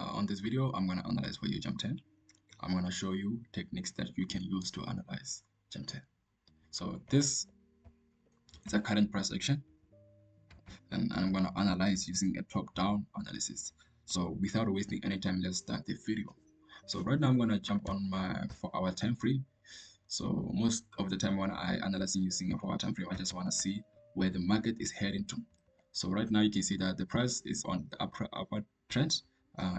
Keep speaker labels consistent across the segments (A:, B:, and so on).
A: On this video, I'm going to analyze for you jump 10. I'm going to show you techniques that you can use to analyze jump 10. So this is a current price action, and I'm going to analyze using a top-down analysis. So without wasting any time, let's start the video. So right now I'm going to jump on my 4-hour time frame. So most of the time when I analyzing using a 4-hour time frame, I just want to see where the market is heading to. So right now you can see that the price is on the upward trend.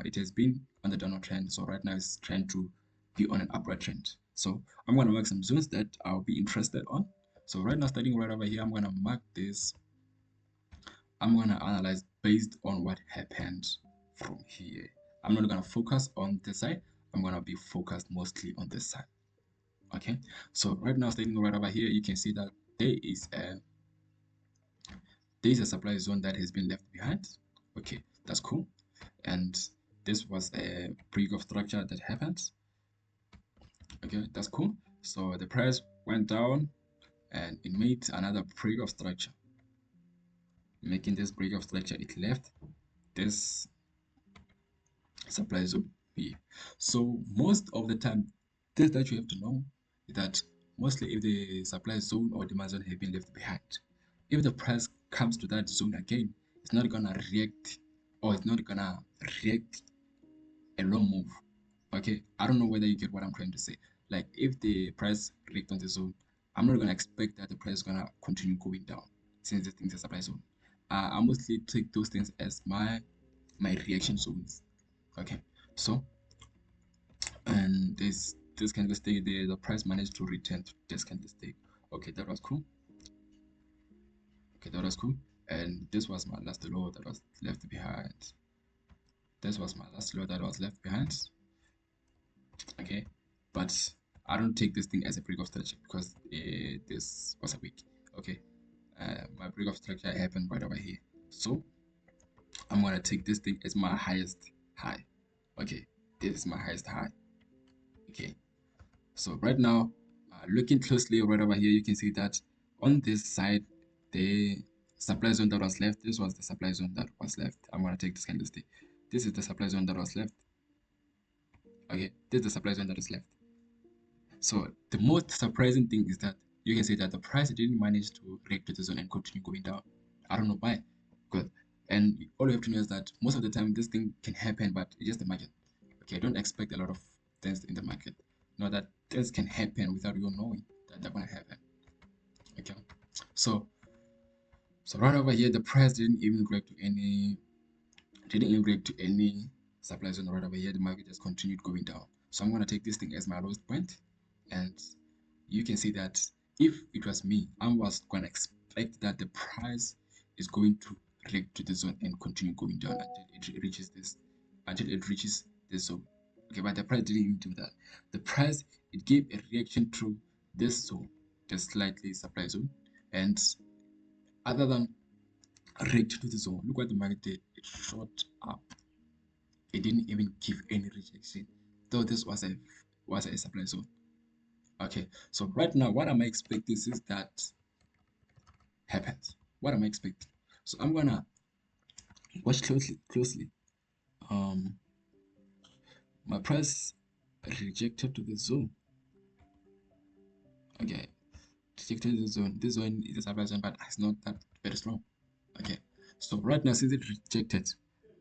A: It has been on the downward trend. So right now it's trying to be on an upward trend. So I'm going to mark some zones that I'll be interested on. So right now, starting right over here, I'm going to mark this. I'm going to analyze based on what happened from here. I'm not going to focus on this side. I'm going to be focused mostly on this side. Okay, so right now, starting right over here, you can see that there is a supply zone that has been left behind. Okay, that's cool. And this was a break of structure that happened. Okay, that's cool. So the price went down and it made another break of structure. Making this break of structure, it left this supply zone B. So most of the time, this that you have to know is that mostly if the supply zone or demand zone have been left behind, if the price comes to that zone again, it's not gonna react, or it's not gonna react a long move. Okay, I don't know whether you get what I'm trying to say. Like if the price react on the zone, I'm not gonna expect that the price is gonna continue going down since this thing's a supply zone. I mostly take those things as my reaction zones. Okay, so and this candlestick, the price managed to return to this candlestick. Okay, that was cool. Okay, that was cool. And this was my last low that was left behind. This was my last low that was left behind. Okay, but I don't take this thing as a break of structure because this was a week. Okay, my break of structure happened right over here. So I'm gonna take this thing as my highest high. Okay, this is my highest high. Okay, so right now, looking closely right over here, you can see that on this side, the supply zone that was left, this was the supply zone that was left. I'm going to take this candlestick. This is the supply zone that was left. Okay, this is the supply zone that is left. So the most surprising thing is that you can see that the price didn't manage to react to the zone and continue going down. I don't know why. Because, and all you have to know is that most of the time this thing can happen, but it's just the market. Okay, don't expect a lot of things in the market. Know that things can happen without you knowing that they're gonna happen. Okay, so right over here, the price didn't even react to any supply zone right over here. The market just continued going down. So I'm gonna take this thing as my lowest point, and you can see that if it was me, I was gonna expect that the price is going to react to the zone and continue going down until it reaches this zone. Okay, but the price didn't even do that. The price, it gave a reaction to this zone, the slightly supply zone, and other than react to the zone, look what the market did. It shot up. It didn't even give any rejection, though this was a supply zone. Okay, so right now, what am I expecting is that happens? What am I expecting? So I'm gonna watch closely. Um, my price rejected to the zone. Okay, rejected the zone. This zone is a supply zone, but it's not that very strong. Okay, so right now, since it rejected,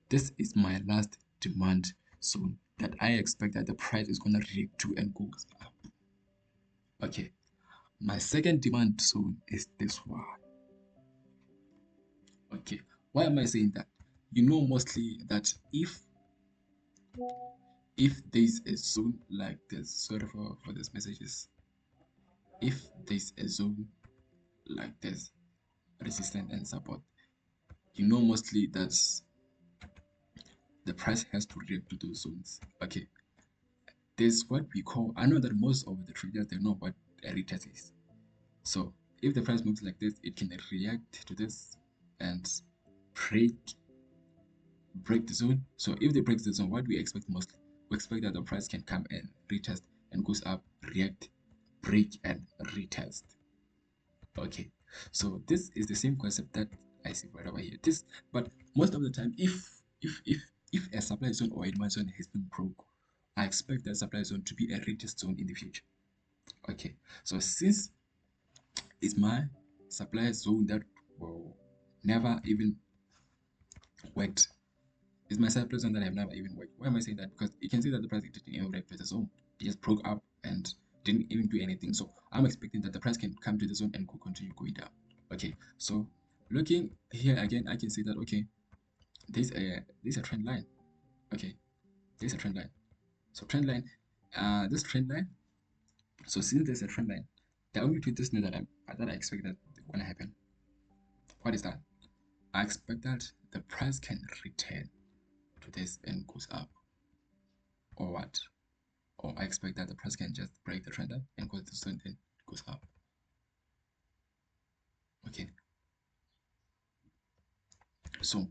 A: this is my last demand zone that I expect that the price is gonna react to and go up. Okay, my second demand zone is this one. Okay, why am I saying that? You know mostly that if there's a zone like this, sorry for these messages, if there's a zone like this, resistance and support, you know mostly that the price has to react to those zones. Okay, there's what we call, I know that most of the traders, they know what a retest is. So if the price moves like this, it can react to this and break the zone. So if they break the zone, what we expect mostly, we expect that the price can come and retest and goes up, react, break and retest. Okay, so this is the same concept that I see right over here. This, but most of the time, if If a supply zone or a demand zone has been broke, I expect that supply zone to be a retest zone in the future. Okay, so since it's my supply zone that will never even worked, it's my supply zone that have never even worked. Why am I saying that? Because you can see that the price didn't even break to the zone. It just broke up and didn't even do anything. So I'm expecting that the price can come to the zone and continue going down. Okay, so looking here again, I can see that okay, there's a trend line. Okay, there's a trend line. So trend line, this trend line. So since there's a trend line, the only two things that I expect that gonna happen. What is that? I expect that the price can return to this and goes up, or what? Or I expect that the price can just break the trend line and go to the zone and goes up. Okay, so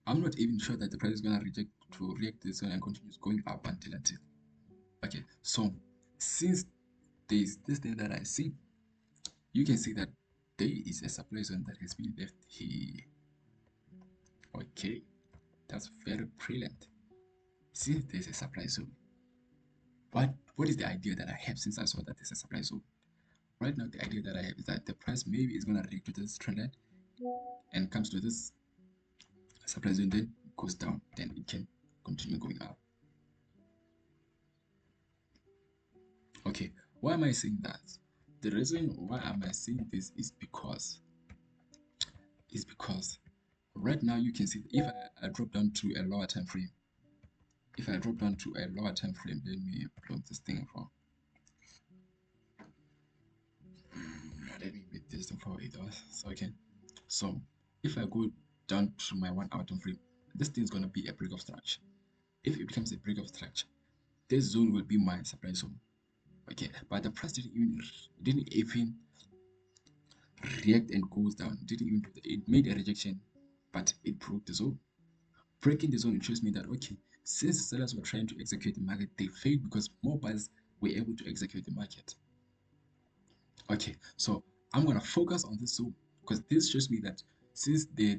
A: I'm not even sure that the price is gonna react to this zone and continues going up until. Okay, so since there's this thing that I see, you can see that there is a supply zone that has been left here. Okay, that's very brilliant. Since there's a supply zone, what is the idea that I have since I saw that there's a supply zone? Right now, the idea that I have is that the price maybe is gonna react to this trend line and comes to this supply zone, then goes down, then it can continue going up. Okay, why am I saying that? The reason why am I saying this is because right now you can see if I drop down to a lower time frame, if I drop down to a lower time frame, let me plug this thing for. Let me make this thing for 8 hours. So okay. So if I go down to my 1 hour time frame, this thing is gonna be a break of structure. If it becomes a break of structure, this zone will be my supply zone. Okay, but the price didn't even react and goes down. Didn't even do it made a rejection, but it broke the zone. Breaking the zone it shows me that okay, since sellers were trying to execute the market, they failed because more buyers were able to execute the market. Okay, so I'm gonna focus on this zone because this shows me that since the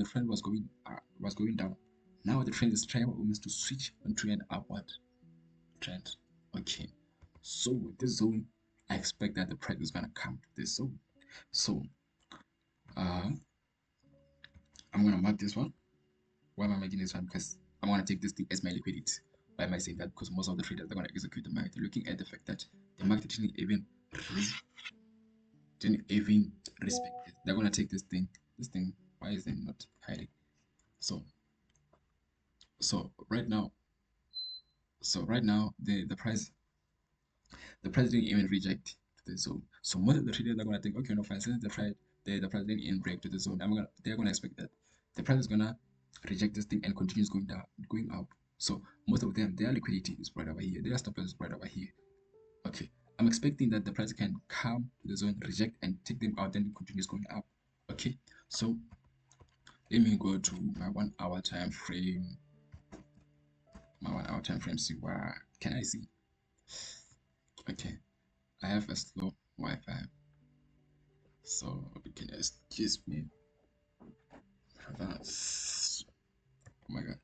A: trend was going down, now the trend is trying almost to switch onto an upward trend. Okay, so with this zone, I expect that the price is gonna come to this zone. So uh, I'm gonna mark this one. Why am I making this one? Because I'm gonna take this thing as my liquidity. Why am I saying that? Because most of the traders are gonna execute the market. Looking at the fact that the market didn't even respect it. They're gonna take this thing. This thing. Why is it not hiding? So so right now the price didn't even reject the zone. So most of the traders are gonna think, okay, no fine, since the price didn't even break to the zone, they're gonna expect that the price is gonna reject this thing and continues going down, going up. So most of them, their liquidity is right over here, their stop loss is right over here. Okay, I'm expecting that the price can come to the zone, reject, and take them out, then it continues going up. Okay, so let me go to my 1 hour time frame. My 1 hour time frame. See what can I see? Okay, I have a slow Wi-Fi, so you can excuse me for that. Oh my god.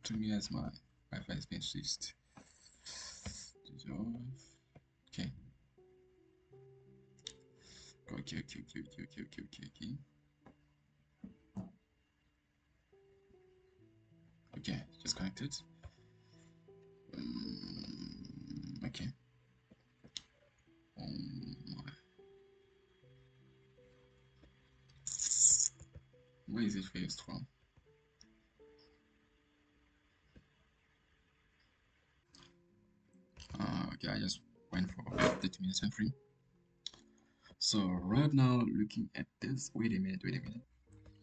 A: To me as my Wi-Fi has been switched. Okay. Okay. Okay, just connected. Okay. Um, where is it faced from? Okay, I just went for 30 minutes time frame. So right now, looking at this, wait a minute.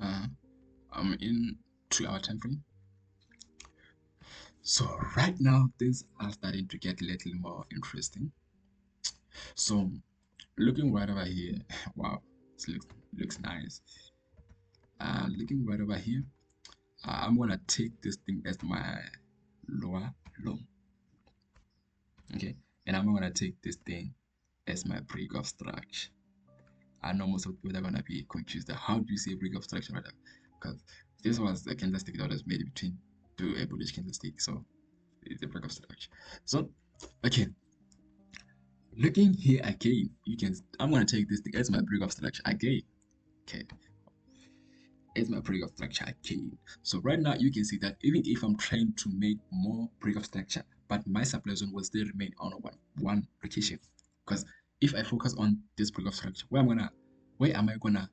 A: Uh, I'm in 3 hour time frame. So right now, things are starting to get a little more interesting. So looking right over here, wow, this looks nice. Looking right over here, I'm gonna take this thing as my lower low, okay, and I'm gonna take this thing as my break of structure. I know most of the people are gonna be confused. How do you see a break of structure right now? Because this was a candlestick that was made between two a bullish candlestick, so it's a break of structure. So, okay, looking here again, you can. I'm gonna take this thing as my break of structure again. Okay, as my break of structure again. So right now you can see that even if I'm trying to make more break of structure, but my supply zone will still remain on one location. Because if I focus on this break of structure, where am I gonna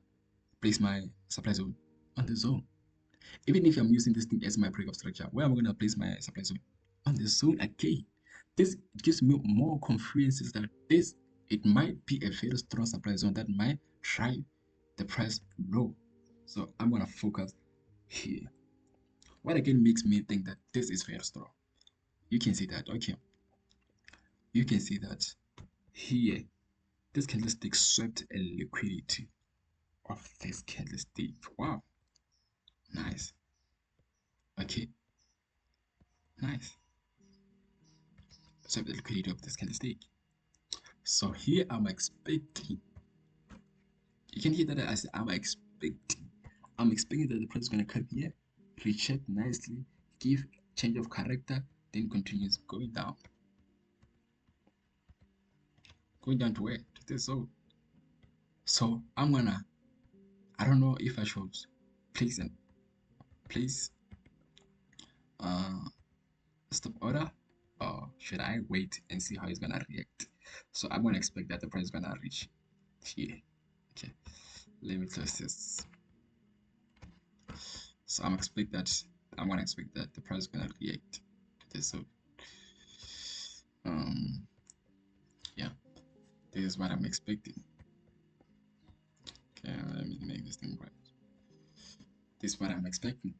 A: place my supply zone? On the zone. Even if I'm using this thing as my break of structure, where am I gonna place my supply zone? On the zone again. This gives me more confidence that this it might be a very strong supply zone that might drive the price low. So I'm gonna focus here. What again makes me think that this is very strong? You can see that, okay. You can see that here, this candlestick swept a liquidity of this candlestick. Wow, nice. Okay, nice. Swept the liquidity of this candlestick. So here I'm expecting. You can hear that I said I'm expecting. I'm expecting that the price is gonna come here, recheck nicely, give change of character, then continues going down. Going down to where? To this zone. So I don't know if I should place and place uh stop order or should I wait and see how it's gonna react. So I'm gonna expect that the price is gonna reach here. Okay, let me test this. So I'm gonna expect that the price is gonna react to this. So um yeah, this is what I'm expecting. Okay, let me make this thing right. This is what I'm expecting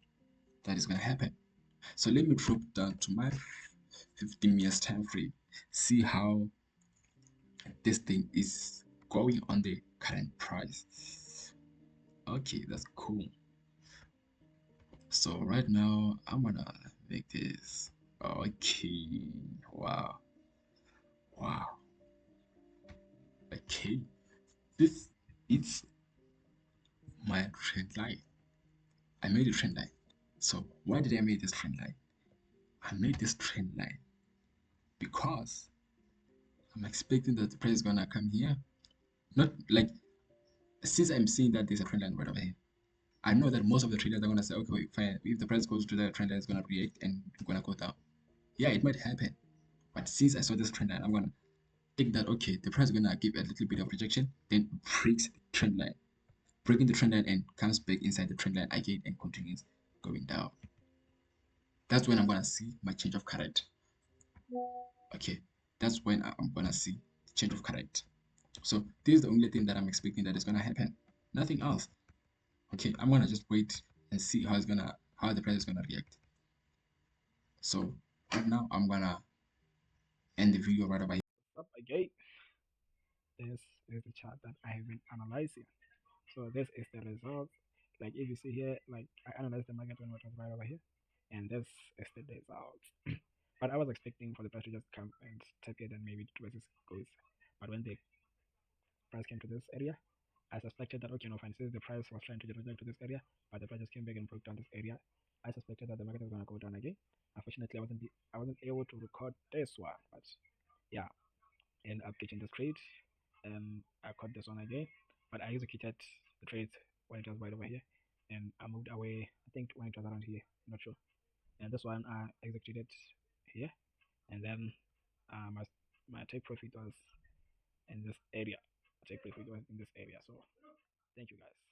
A: that is gonna happen. So let me drop down to my 15 years time frame, see how this thing is going on the current price. Okay, that's cool. So right now I'm gonna make this. Okay, wow, wow. Okay, this is my trend line. I made a trend line. So why did I make this trend line? I made this trend line because I'm expecting that the price is gonna come here. Not like since I'm seeing that there's a trend line right over here. I know that most of the traders are gonna say, okay, fine. If the price goes to the trend line, it's gonna react and it's gonna go down. Yeah, it might happen. But since I saw this trend line, I'm gonna think that okay, the price is gonna give a little bit of rejection, then breaks the trend line, breaking the trend line and comes back inside the trend line again and continues going down. That's when I'm gonna see my change of current. Okay, that's when I'm gonna see change of current. So this is the only thing that I'm expecting that is gonna happen. Nothing else. Okay, I'm gonna just wait and see how the price is gonna react. So right now I'm gonna end the video right away.
B: Up again. This is the chart that I have been analyzing. So this is the result. Like if you see here, like I analyzed the market when it was right over here, and this is the result. But I was expecting for the price to just come and take it and maybe the prices goes. But when the price came to this area, I suspected that okay, no fine, since the price was trying to get reject to this area, but the price just came back and broke down this area. I suspected that the market was gonna go down again. Unfortunately, I wasn't able to record this one, but yeah, end up catching the trade. I caught this one again, but I executed the trade when it was right over here, and I moved away. I think when it was around here, not sure. And this one I executed here, and then my take profit was in this area. My take profit was in this area. So thank you guys.